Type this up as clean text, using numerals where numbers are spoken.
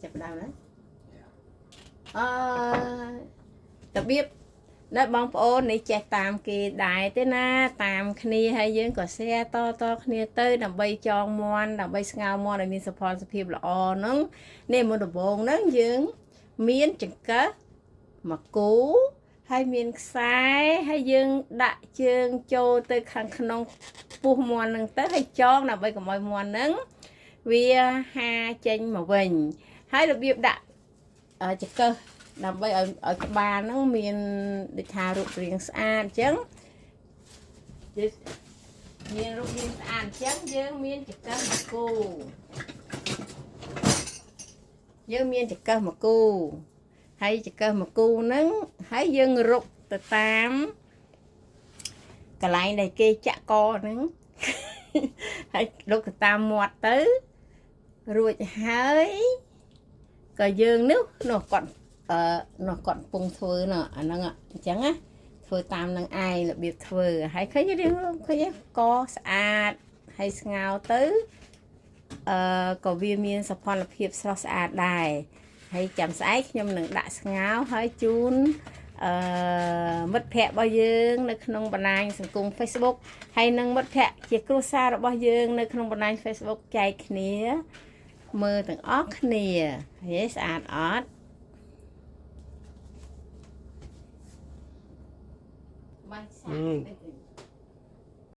ចាប់ដើមណារបៀបនៅបងប្អូននេះចេះតាមគេដែរទេណាតាមគ្នាហើយយើងក៏ share តគ្នាទៅដើម្បីចងមន់ដើម្បីស្ងោមន់ឲ្យមានសុផលភាពល្អហ្នឹងនេះមុនដំបូងហ្នឹងយើងមានចង្កឹះមកគូហើយមានខ្សែហើយយើងដាក់ជើងចូលទៅខាងក្នុងពោះមន់ហ្នឹងទៅហើយចងដើម្បីកុំឲ្យមន់ហ្នឹងវាហាចេញមកវិញហើយរបៀបដាក់ចង្កឹះដើម្បីឲ្យក្បាលហ្នឹងមានដូចថារូបរាងស្អាតអញ្ចឹងមានរូបរាងស្អាតអញ្ចឹងយើងមានចង្កឹះមកគូហើយចង្កឹះមកគូហ្នឹងហើយយើងរុកទៅតាមកន្លែងដែលគេចាក់កហ្នឹងហើយរុកទៅតាមមាត់ទៅរួចហើយក៏យើងនោះគាត់គាត់កំពុងធ្វើអាហ្នឹងអញ្ចឹងណាធ្វើតាមនឹងឯងរបៀបធ្វើហើយឃើញរៀងឃើញកស្អាតហើយស្ងោទៅក៏វាមានសោភ័ណភាពស្រស់ស្អាតដែរហើយចាំស្អែកខ្ញុំនឹងដាក់ស្ងោហើយជូនមិត្តភ័ក្តិរបស់យើងនៅក្នុងបណ្ដាញសង្គម Facebook ហើយនឹងមិត្តភ័ក្តិជាគ្រួសាររបស់យើងនៅក្នុងបណ្ដាញ Facebook ចែកគ្នាមើលទាំងអស់គ្នាហើយស្អាតអត់បាញ់សាក់